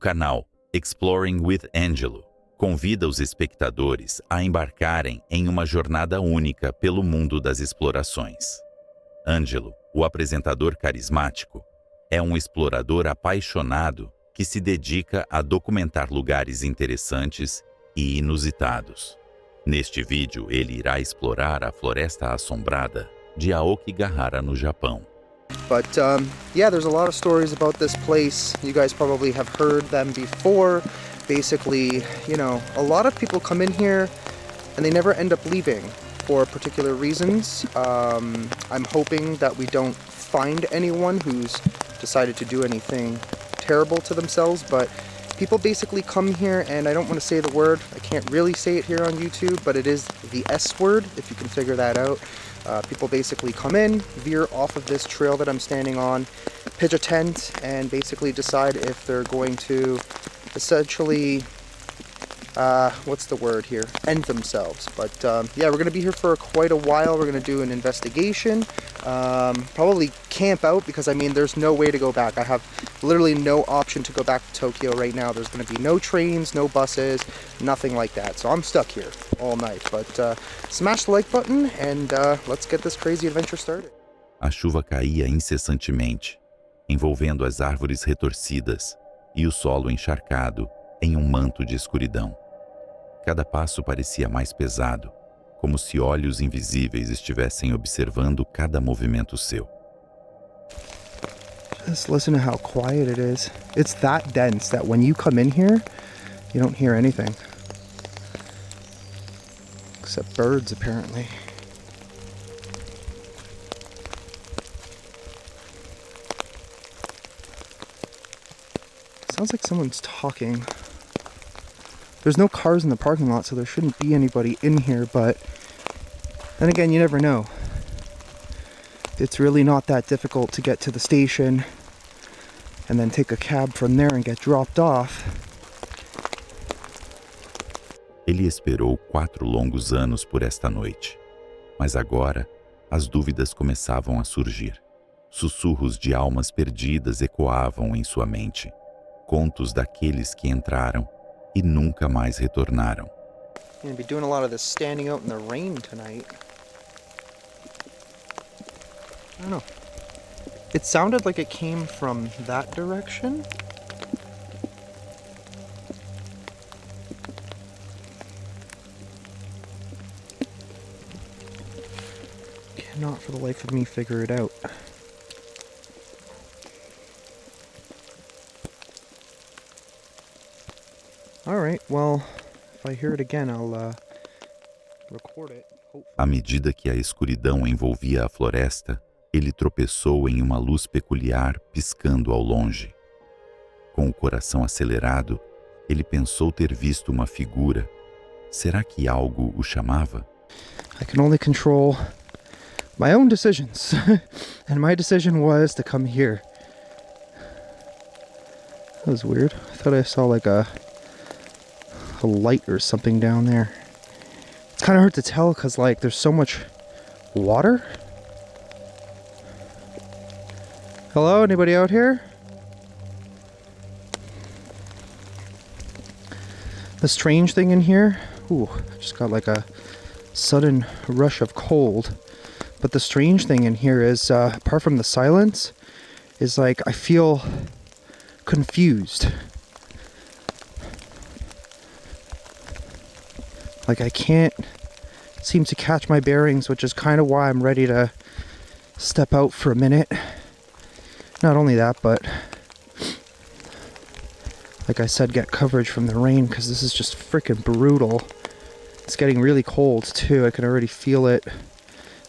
canal Exploring with Angelo convida os espectadores a embarcarem em uma jornada única pelo mundo das explorações. Angelo, o apresentador carismático, é um explorador apaixonado que se dedica a documentar lugares interessantes e inusitados. Neste vídeo, ele irá explorar a Floresta Assombrada de Aokigahara, no Japão. But yeah, there's a lot of stories about this place. You guys probably have heard them before. Basically, you know, a lot of people come in here and they never end up leaving for particular reasons. I'm hoping that we don't find anyone who's decided to do anything terrible to themselves, but people basically come here, and I don't want to say the word, I can't really say it here on YouTube, but it is the S word, if you can figure that out. People basically come in, veer off of this trail that I'm standing on, pitch a tent, and basically decide if they're going to essentially, what's the word here? End themselves. But yeah, we're going to be here for quite a while. We're going to do an investigation, probably camp out, because I mean there's no way to go back. I have literally no option to go back to Tokyo right now. There's going to be no trains, no buses, nothing like that. So I'm stuck here all night. But smash the like button and let's get this crazy adventure started. A chuva caía incessantemente, envolvendo as árvores retorcidas e o solo encharcado em um manto de escuridão. Cada passo parecia mais pesado, como se olhos invisíveis estivessem observando cada movimento seu. Just listen to how quiet it is. It's that dense that when you come in here, you don't hear anything. Except birds, apparently. Sounds like someone's talking. There's no cars in the parking lot, so there shouldn't be anybody in here, but then again, you never know. It's really not that difficult to get to the station and then take a cab from there and get dropped off. Ele esperou 4 longos anos por esta noite, mas agora as dúvidas começavam a surgir. Sussurros de almas perdidas ecoavam em sua mente. Contos daqueles que entraram e nunca mais retornaram. I'm gonna be doing a lot of this standing out in the rain tonight. I don't know. It sounded like it came from that direction. Cannot for the life of me figure it out. Alright, well, if I hear it again, I'll record it. À medida que a escuridão envolvia a floresta, ele tropeçou em uma luz peculiar piscando ao longe. Com o coração acelerado, ele pensou ter visto uma figura. Será que algo o chamava? I can only control my own decisions. And my decision was to come here. That was weird. I thought I saw like a light or something down there. It's kind of hard to tell because like there's so much water. Hello, anybody out here? The strange thing in here, ooh, I just got like a sudden rush of cold. But the strange thing in here is, apart from the silence, is like I feel confused. Like I can't seem to catch my bearings, which is kind of why I'm ready to step out for a minute. Not only that, but like I said, get coverage from the rain, because this is just freaking brutal. It's getting really cold too. I can already feel it.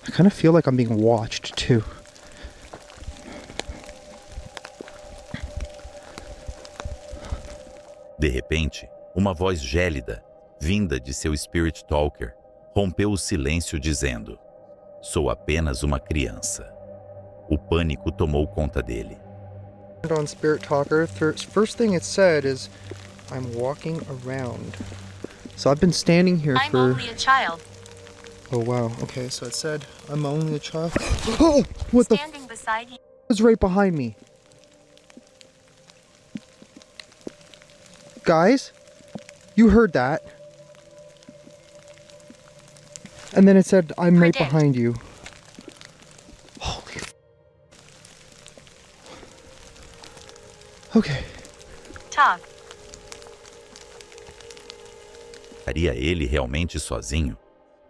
I kind of feel like I'm being watched too. De repente, uma voz gélida, vinda de seu Spirit Talker, rompeu o silêncio dizendo: "Sou apenas uma criança." O pânico tomou conta dele. On Spirit Talker, first thing it said is, "I'm walking around." So I've been standing here I'm for... only a child. Oh wow, okay, so it said, "I'm only a child." Oh! What the f*** Standing beside you. was right behind me? Guys, you heard that. And then it said, I'm right Predict. behind you. Holy f. Okay. Talk. Estaria ele realmente sozinho?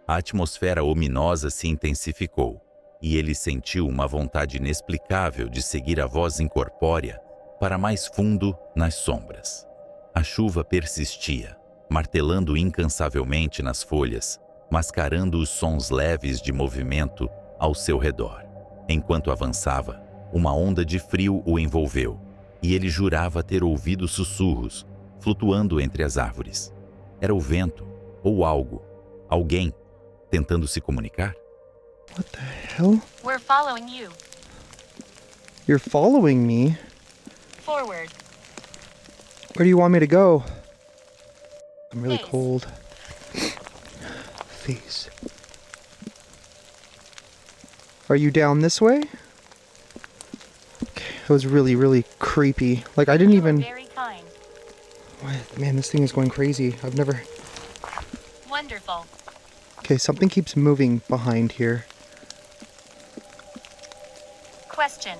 A atmosfera ominosa se intensificou, e ele sentiu uma vontade inexplicável de seguir a voz incorpórea para mais fundo nas sombras. A chuva persistia, martelando incansavelmente nas folhas, mascarando os sons leves de movimento ao seu redor. Enquanto avançava, uma onda de frio o envolveu, e ele jurava ter ouvido sussurros, flutuando entre as árvores. Era o vento, ou algo, alguém, tentando se comunicar? What the hell? We're following you. You're following me? Forward. Where do you want me to go? I'm really Face. cold. Face. Are you down this way? Okay, that was really, really creepy. Like, I didn't You were even... very kind. What? Man, this thing is going crazy. I've never... Wonderful. Okay, something keeps moving behind here. Question.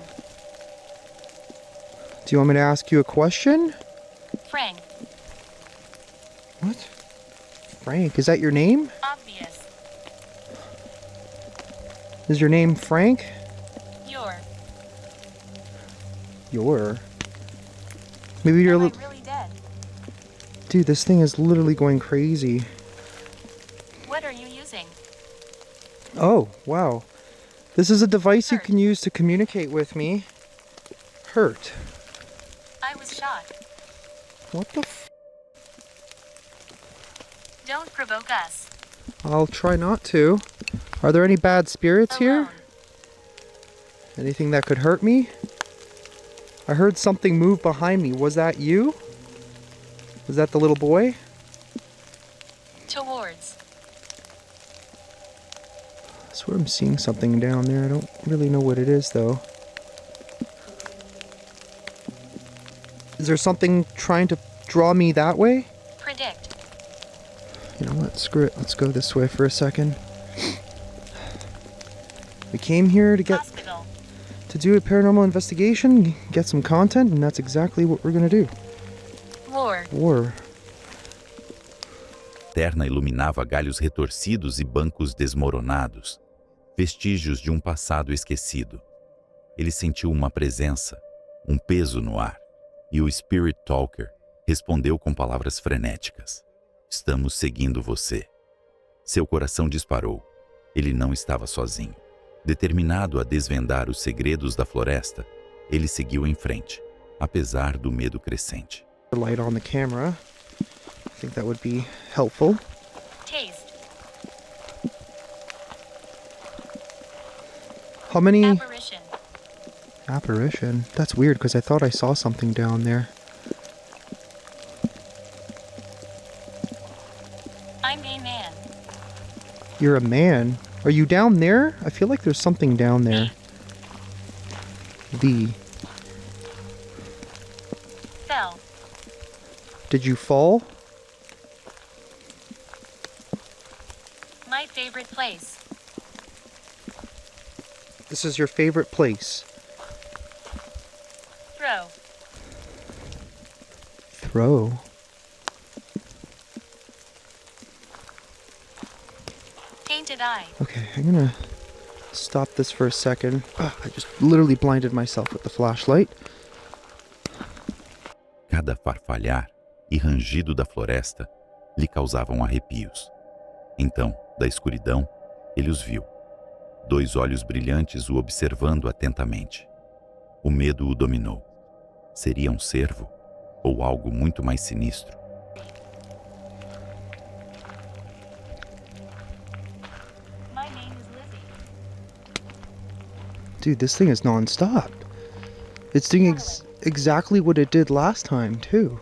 Do you want me to ask you a question? Frank. What? Frank, is that your name? Obvious. Is your name Frank? You're. Maybe you're... Am I li- really dead? Dude, this thing is literally going crazy. What are you using? Oh, wow. This is a device you Hurt. can use to communicate with me. Hurt. I was shot. What the f... Don't provoke us. I'll try not to. Are there any bad spirits here? Alone. Anything that could hurt me? I heard something move behind me. Was that you? Was that the little boy? Towards. I swear I'm seeing something down there. I don't really know what it is, though. Is there something trying to draw me that way? Predict. You know what? Screw it. Let's go this way for a second. We came here to Hospital. do a paranormal investigation, get some content, and that's exactly what we're gonna do. War. War. A lanterna iluminava galhos retorcidos e bancos desmoronados, vestígios de um passado esquecido. Ele sentiu uma presença, um peso no ar, e o Spirit Talker respondeu com palavras frenéticas. Estamos seguindo você. Seu coração disparou. Ele não estava sozinho. Determinado a desvendar os segredos da floresta, ele seguiu em frente, apesar do medo crescente. Light on the camera. I think that would be helpful. Taste. How many... Apparition. Apparition? That's weird because I thought I saw something down there. I'm a man. You're a man. Are you down there? I feel like there's something down there. The... Fell. Did you fall? My favorite place. This is your favorite place. Throw. Throw. Painted eye. Okay, I'm gonna stop this for a second. I just literally blinded myself with the flashlight. Cada farfalhar e rangido da floresta lhe causavam arrepios. Então, da escuridão, ele os viu. 2 olhos brilhantes o observando atentamente. O medo o dominou. Seria um cervo? Ou algo muito mais sinistro? My name is Lizzie. Dude, this thing is non-stop. It's doing exactly what it did last time, too.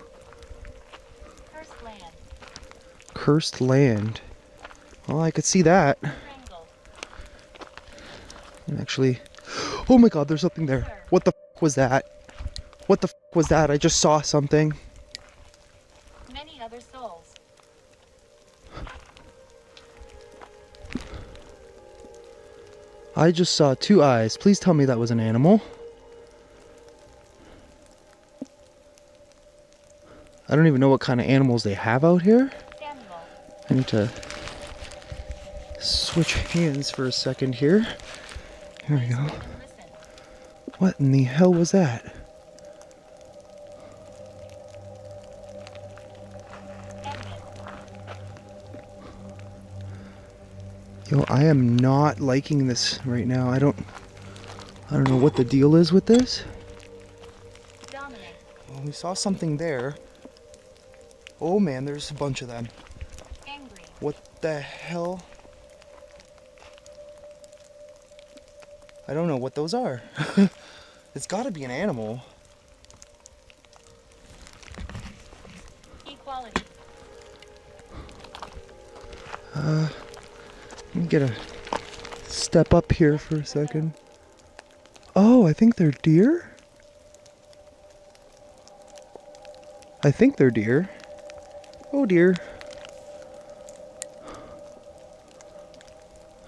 First land. Cursed land. Well, I could see that. Triangle. Actually... Oh my god, there's something there. What the f was that? What the f was that? I just saw something. other souls. I just saw 2 eyes. Please tell me that was an animal. I don't even know what kind of animals they have out here. Samuel. I need to switch hands for a second here. Here we go. Listen. What in the hell was that? Evidence. Yo, I am not liking this right now. I don't know what the deal is with this. Dominic. Well, we saw something there. Oh man, there's a bunch of them. Angry. What the hell? I don't know what those are. It's gotta be an animal. Equality. Let me get a step up here for a second. Oh, I think they're deer? I think they're deer. Oh dear.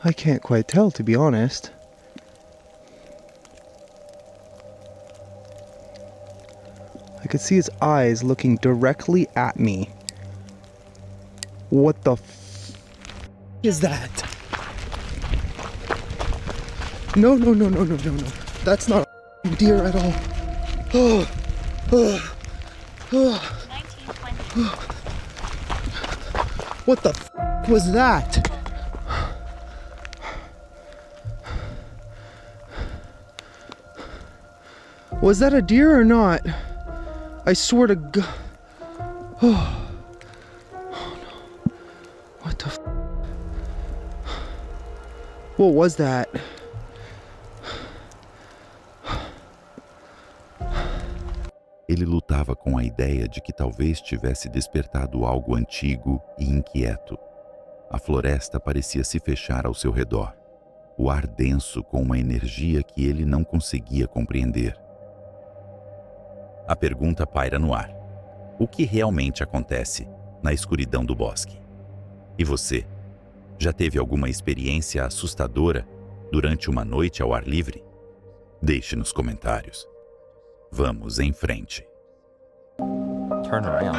I can't quite tell, to be honest. I could see his eyes looking directly at me. What the is that? No. That's not a deer at all. Oh, oh, oh. 1920. What the was that? Was that a deer or not? I swear to God. Oh, no. What the What was that? Ele lutava com a ideia de que talvez tivesse despertado algo antigo e inquieto. A floresta parecia se fechar ao seu redor, o ar denso com uma energia que ele não conseguia compreender. A pergunta paira no ar: o que realmente acontece na escuridão do bosque? E você, já teve alguma experiência assustadora durante uma noite ao ar livre? Deixe nos comentários. Vamos em frente. Turn around.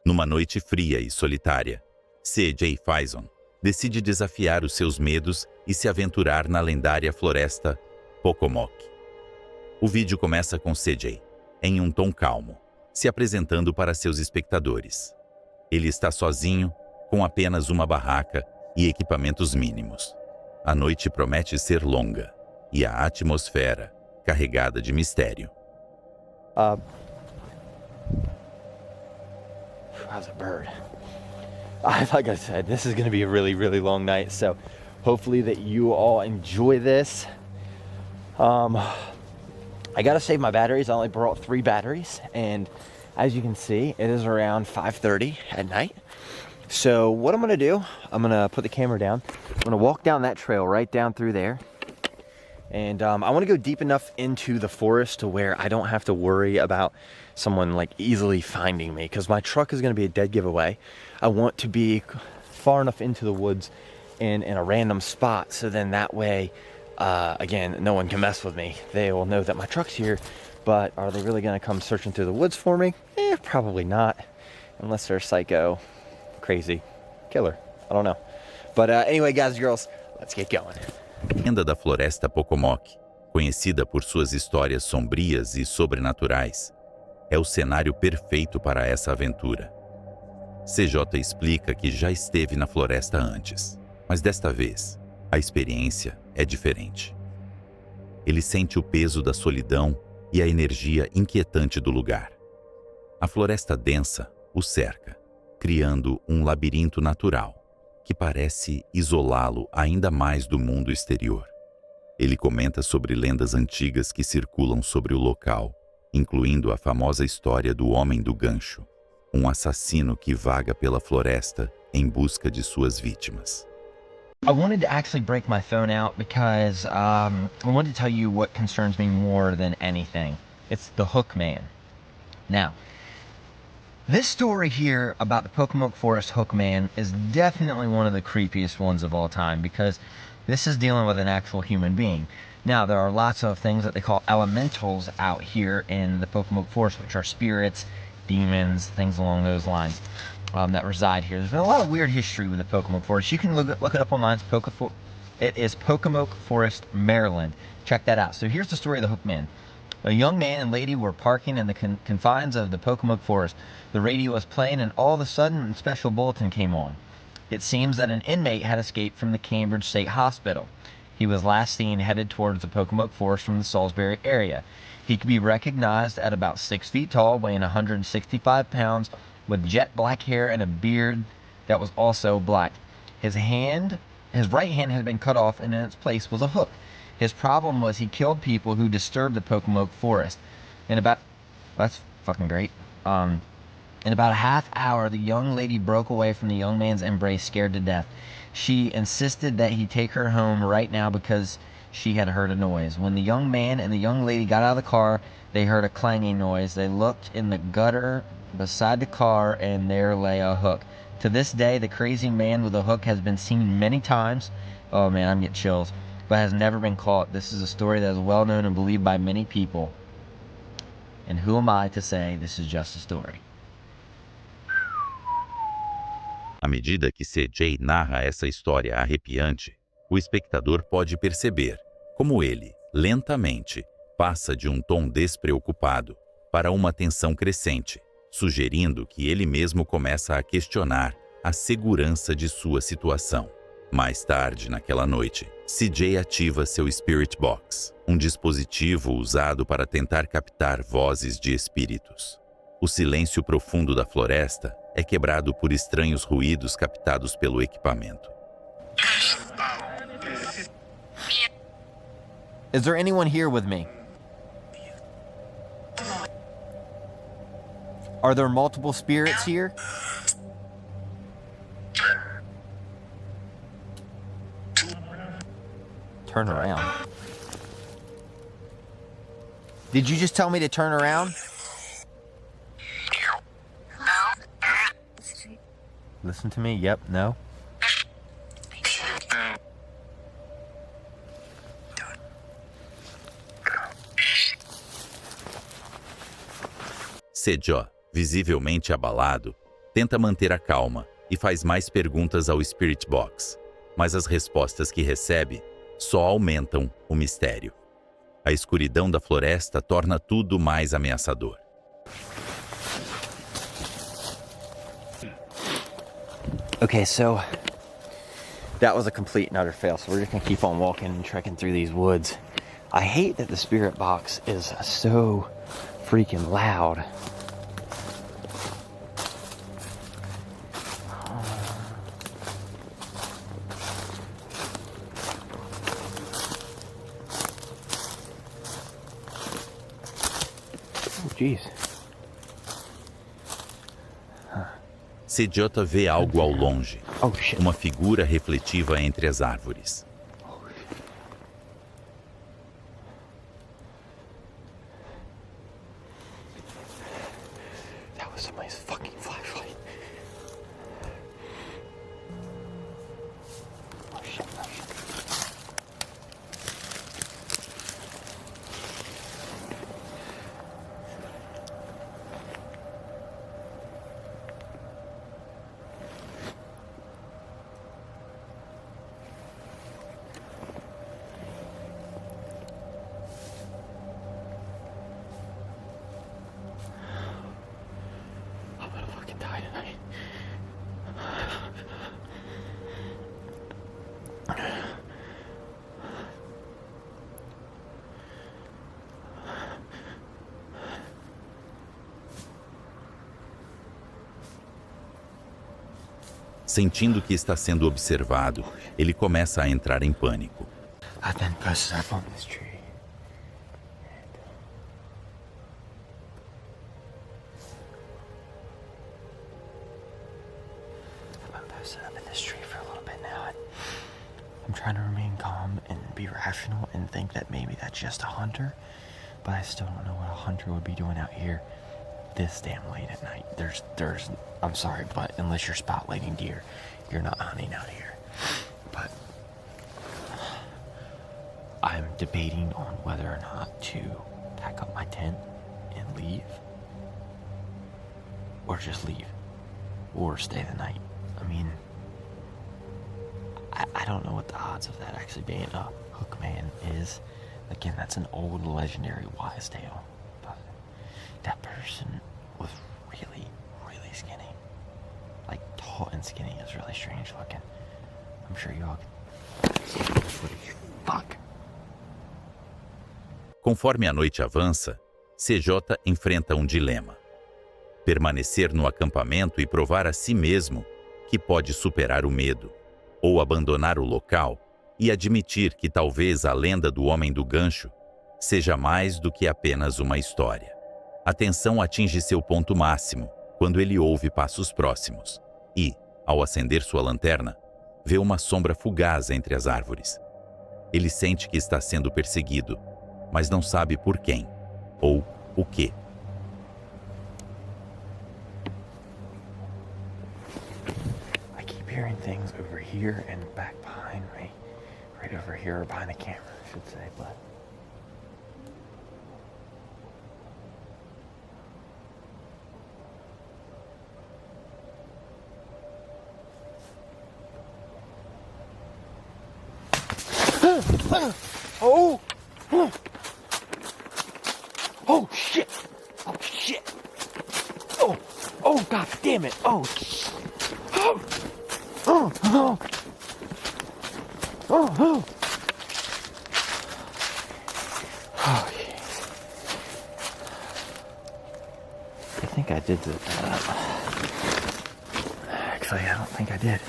Numa noite fria e solitária, C.J. Faison decide desafiar os seus medos e se aventurar na lendária floresta Pocomoke. O vídeo começa com C.J., em um tom calmo, se apresentando para seus espectadores. Ele está sozinho, com apenas uma barraca e equipamentos mínimos. A noite promete ser longa e a atmosfera carregada de mistério. How's a bird? Like I said, this is going to be a really, really long night, so hopefully that you all enjoy this. I gotta save my batteries. I only brought 3 batteries, and as you can see, it is around 5:30 at night. So what I'm gonna do, I'm gonna put the camera down. I'm gonna walk down that trail right down through there. And I wanna go deep enough into the forest to where I don't have to worry about someone like easily finding me, because my truck is gonna be a dead giveaway. I want to be far enough into the woods in a random spot, so then that way, again, no one can mess with me. They will know that my truck's here, but are they really gonna come searching through the woods for me? Probably not, unless they're a psycho, crazy killer. I don't know. But anyway, guys and girls, let's get going. A lenda da floresta Pocomoke, conhecida por suas histórias sombrias e sobrenaturais, é o cenário perfeito para essa aventura. CJ explica que já esteve na floresta antes, mas desta vez, a experiência é diferente. Ele sente o peso da solidão e a energia inquietante do lugar. A floresta densa o cerca, criando um labirinto natural, que parece isolá-lo ainda mais do mundo exterior. Ele comenta sobre lendas antigas que circulam sobre o local, incluindo a famosa história do Homem do Gancho, um assassino que vaga pela floresta em busca de suas vítimas. I wanted to actually break my phone out because I wanted to tell you what concerns me more than anything. It's the Hook Man. Now, this story here about the Pocomoke Forest Hook Man is definitely one of the creepiest ones of all time because this is dealing with an actual human being. Now, there are lots of things that they call elementals out here in the Pocomoke Forest, which are spirits, demons, things along those lines that reside here. There's been a lot of weird history with the Pocomoke Forest. You can look it up online. It is Pocomoke Forest, Maryland. Check that out. So here's the story of the Hook Man. A young man and lady were parking in the confines of the Pocomoke Forest. The radio was playing, and all of a sudden, a special bulletin came on. It seems that an inmate had escaped from the Cambridge State Hospital. He was last seen headed towards the Pocomoke Forest from the Salisbury area. He could be recognized at about 6 feet tall, weighing 165 pounds, with jet black hair and a beard that was also black. His right hand had been cut off, and in its place was a hook. His problem was he killed people who disturbed the Pocomoke Forest. That's fucking great. In about a half hour, the young lady broke away from the young man's embrace, scared to death. She insisted that he take her home right now because she had heard a noise. When the young man and the young lady got out of the car, they heard a clanging noise. They looked in the gutter beside the car, and there lay a hook. To this day, the crazy man with a hook has been seen many times. Oh man, I'm getting chills. But has never been caught. This is a story that is well known and believed by many people. And who am I to say this is just a story? À medida que CJ narra essa história arrepiante, o espectador pode perceber como ele, lentamente, passa de um tom despreocupado para uma tensão crescente, sugerindo que ele mesmo começa a questionar a segurança de sua situação. Mais tarde, naquela noite, CJ ativa seu Spirit Box, um dispositivo usado para tentar captar vozes de espíritos. O silêncio profundo da floresta é quebrado por estranhos ruídos captados pelo equipamento. Is there anyone here with me? Are there multiple spirits here? Turn around. Did you just tell me to turn around? Listen to me? Yep. No? CJ, visivelmente abalado, tenta manter a calma e faz mais perguntas ao Spirit Box, mas as respostas que recebe só aumentam o mistério. A escuridão da floresta torna tudo mais ameaçador. Okay, so that was a complete and utter fail. So we're just gonna keep on walking and trekking through these woods. I hate that the spirit box is so freaking loud. Oh, jeez. CJ vê algo ao longe, Oh, shit. uma figura refletiva entre as árvores. That was somebody's fucking flashlight. Oh, shit. Oh, shit. I'm gonna fucking die tonight. Sentindo que está sendo observado, ele começa a entrar em pânico. I've been posted up on this tree. I've been posted up in this tree for a little bit now. I'm trying to remain calm and be rational and think that maybe that's just a hunter, but I still don't know what a hunter would be doing out here this damn late at night. I'm sorry, but unless you're spotlighting deer, you're not hunting out here. But I'm debating on whether or not to pack up my tent and leave, or just leave, or stay the night. I mean, I don't know what the odds of that actually being a Hookman is. Again, that's an old legendary wise tale, but that person was really, really skinny. Like, tall and skinny is really strange looking. I'm sure you all can see the footage. Fuck. Conforme a noite avança, CJ enfrenta um dilema: permanecer no acampamento e provar a si mesmo que pode superar o medo, ou abandonar o local e admitir que talvez a lenda do Homem do Gancho seja mais do que apenas uma história. A tensão atinge seu ponto máximo quando ele ouve passos próximos e, ao acender sua lanterna, vê uma sombra fugaz entre as árvores. Ele sente que está sendo perseguido, mas não sabe por quem ou o quê. I keep hearing things over here and back behind me. Right over here, or behind the camera, I should say, but... Oh! Oh, shit! Oh, shit! Oh! Oh, god damn it! Oh, shit! Oh! Oh! Oh! Oh! Oh! Oh, jeez. I think I did that up. Actually, I don't think I did.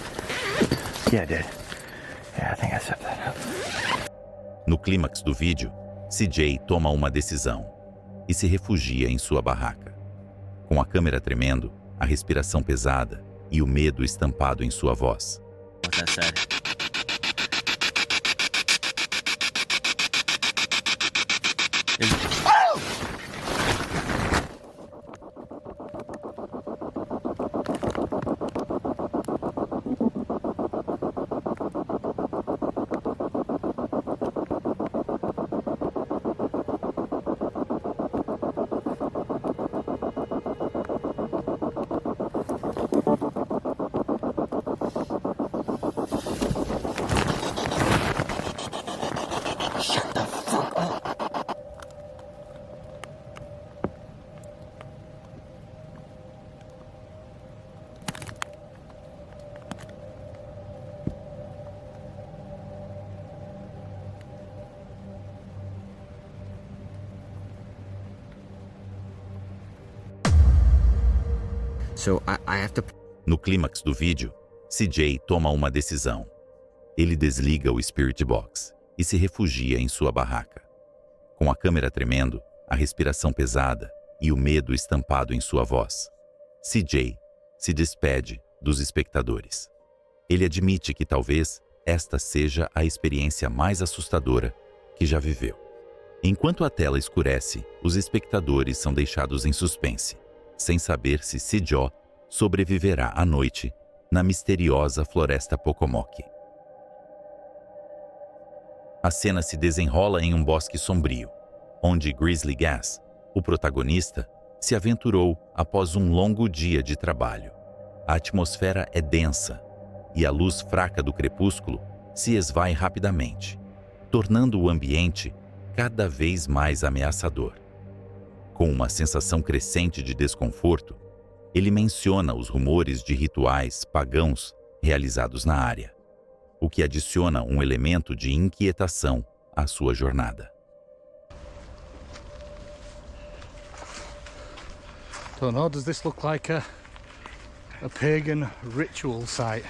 Yeah, I did. Yeah, I think I set that up. No clímax do vídeo, CJ toma uma decisão e se refugia em sua barraca. Com a câmera tremendo, a respiração pesada e o medo estampado em sua voz. What that said. So I have to... No clímax do vídeo, CJ toma uma decisão. Ele desliga o Spirit Box e se refugia em sua barraca. Com a câmera tremendo, a respiração pesada e o medo estampado em sua voz, CJ se despede dos espectadores. Ele admite que talvez esta seja a experiência mais assustadora que já viveu. Enquanto a tela escurece, os espectadores são deixados em suspense, sem saber se CJ sobreviverá à noite na misteriosa floresta Pocomoke. A cena se desenrola em um bosque sombrio, onde Grizzly Gas, o protagonista, se aventurou após um longo dia de trabalho. A atmosfera é densa e a luz fraca do crepúsculo se esvai rapidamente, tornando o ambiente cada vez mais ameaçador. Com uma sensação crescente de desconforto, ele menciona os rumores de rituais pagãos realizados na área, o que adiciona um elemento de inquietação à sua jornada. Don't know, does this look like a pagan ritual site?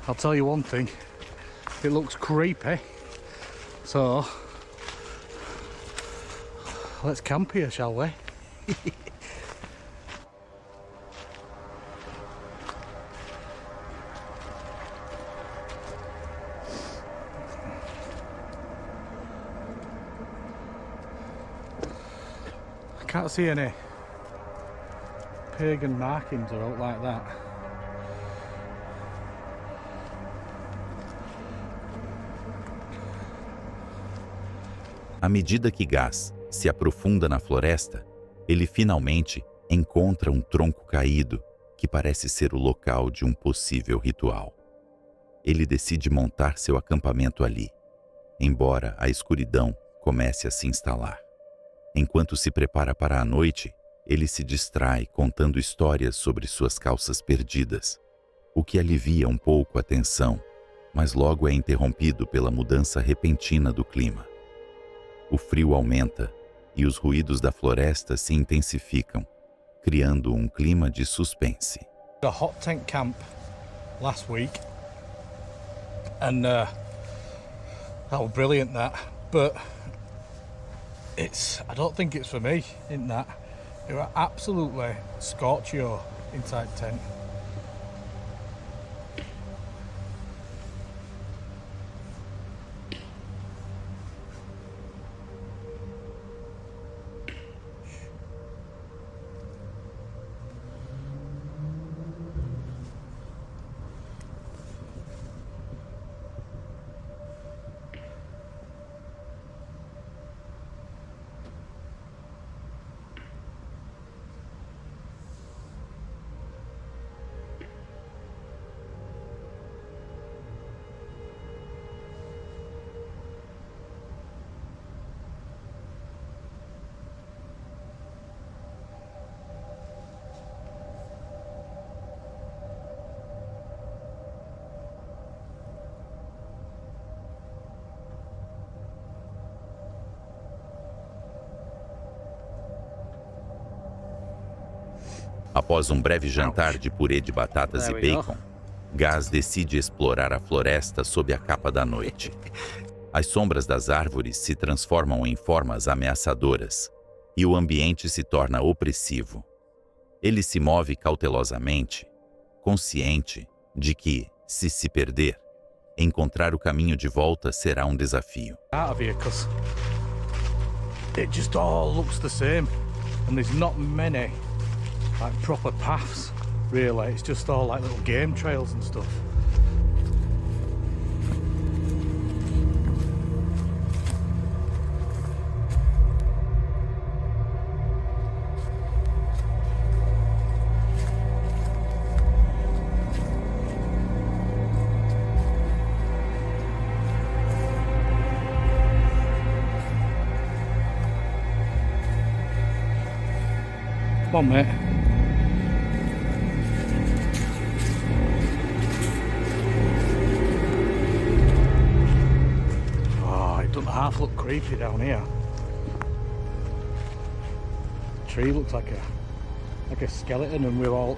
I'll tell you one thing, it looks creepy, so let's camp here, shall we? can't see any pagan markings or out like that. À medida que Gaz se aprofunda na floresta, ele finalmente encontra um tronco caído que parece ser o local de um possível ritual. Ele decide montar seu acampamento ali, embora a escuridão comece a se instalar. Enquanto se prepara para a noite, ele se distrai contando histórias sobre suas calças perdidas, o que alivia um pouco a tensão, mas logo é interrompido pela mudança repentina do clima. O frio aumenta e os ruídos da floresta se intensificam, criando um clima de suspense. A hot tent camp last week, and that was brilliant. That, but I don't think it's for me. In that, it was absolutely scorchio inside the tent. Após um breve jantar de purê de batatas e bacon, Gaz decide explorar a floresta sob a capa da noite. As sombras das árvores se transformam em formas ameaçadoras e o ambiente se torna opressivo. Ele se move cautelosamente, consciente de que, se perder, encontrar o caminho de volta será um desafio. Out of here, 'cause it just all looks the same, and there's not many like proper paths, really. It's just all like little game trails and stuff. Come on, mate. Doesn't half look creepy down here. The tree looks like a skeleton, and we're all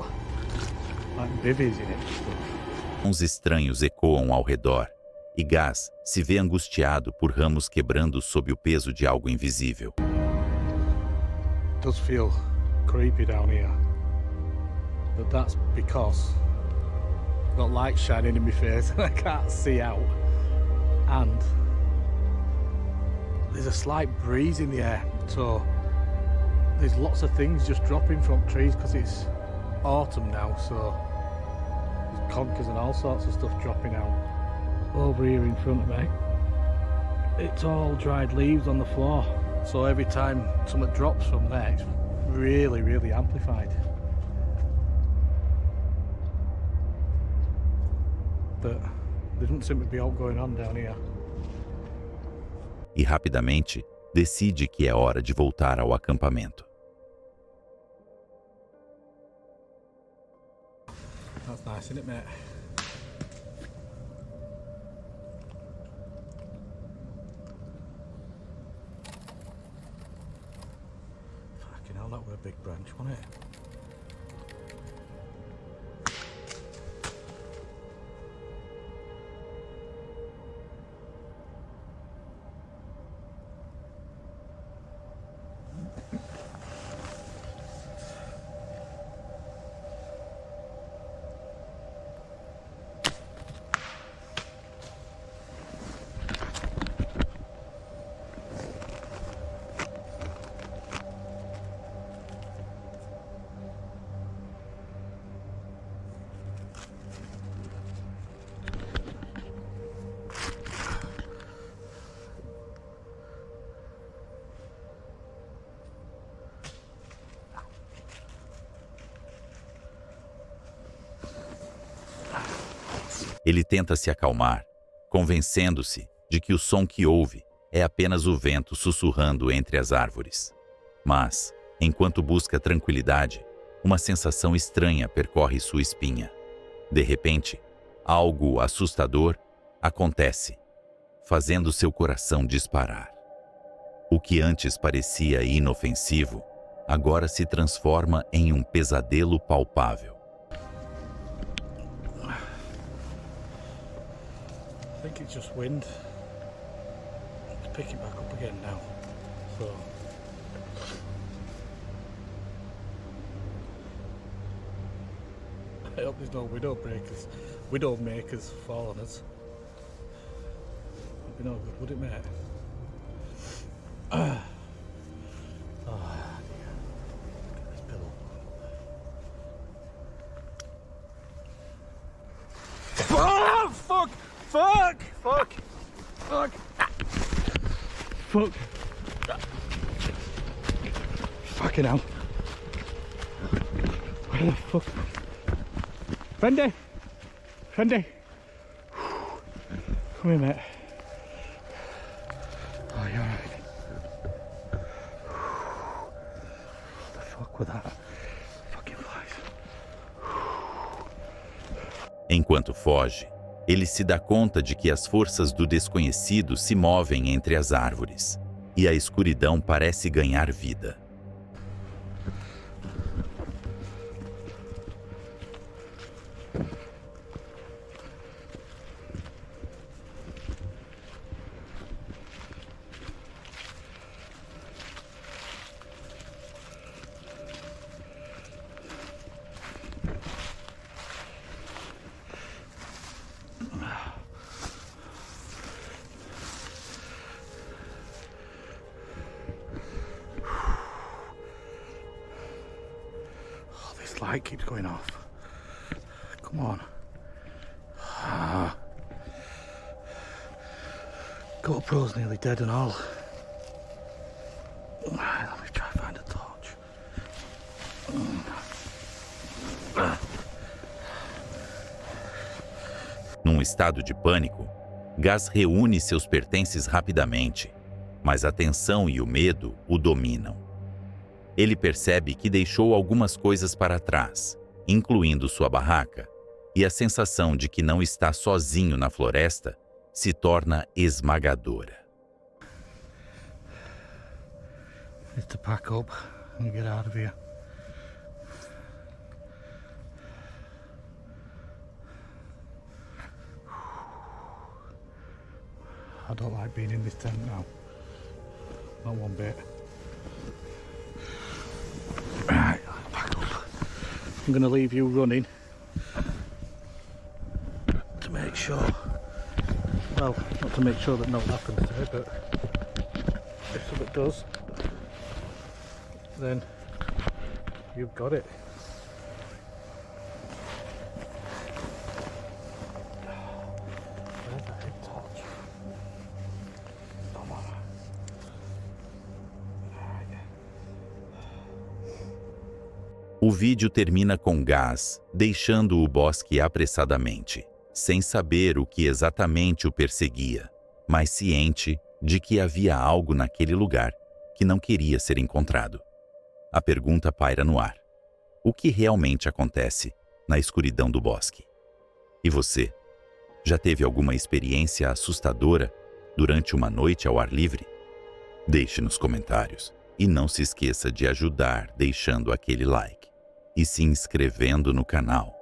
like bivvies in it and stuff. Uns estranhos ecoam ao redor e Gaz se vê angustiado por ramos quebrando sob o peso de algo invisível. It does feel creepy down here, but that's because I've got light shining in my face and I can't see out, and there's a slight breeze in the air, so there's lots of things just dropping from trees because it's autumn now, so there's conkers and all sorts of stuff dropping out. Over here in front of me, it's all dried leaves on the floor, so every time something drops from there, it's really, really amplified. But there doesn't seem to be all going on down here. E rapidamente decide que é hora de voltar ao acampamento. That's nice, isn't it, mate? Fucking hell, that was a big branch, wasn't it? Ele tenta se acalmar, convencendo-se de que o som que ouve é apenas o vento sussurrando entre as árvores. Mas, enquanto busca tranquilidade, uma sensação estranha percorre sua espinha. De repente, algo assustador acontece, fazendo seu coração disparar. O que antes parecia inofensivo, agora se transforma em um pesadelo palpável. I think it's just wind. It's picking back up again now. So I hope there's no widow makers fall on us. Would be no good, would it, mate? Oh, dear. Look at this pillow. Oh, fuck! Fuck! Fuck! Fuck! Fuck! Fucking hell. Where the fuck? Fendi! Fendi! Come here, mate. Oh, you're alright. What the fuck was that? Fucking flies. Enquanto foge, ele se dá conta de que as forças do desconhecido se movem entre as árvores, e a escuridão parece ganhar vida. This light keeps going off. Come on. GoPro's nearly dead and all. Right, let me try and find a torch. Num estado de pânico, Gaz reúne seus pertences rapidamente, mas a tensão e o medo o dominam. Ele percebe que deixou algumas coisas para trás, incluindo sua barraca, e a sensação de que não está sozinho na floresta se torna esmagadora. Need to pack up and get out of here. I don't like being in this tent now. Not one bit. Right, back up. I'm going to leave you running to make sure. Well, not to make sure that nothing happens to it, but if something does, then you've got it. Where's that big torch? Come on. O vídeo termina com Gaz deixando o bosque apressadamente, sem saber o que exatamente o perseguia, mas ciente de que havia algo naquele lugar que não queria ser encontrado. A pergunta paira no ar: o que realmente acontece na escuridão do bosque? E você? Já teve alguma experiência assustadora durante uma noite ao ar livre? Deixe nos comentários e não se esqueça de ajudar deixando aquele like e se inscrevendo no canal.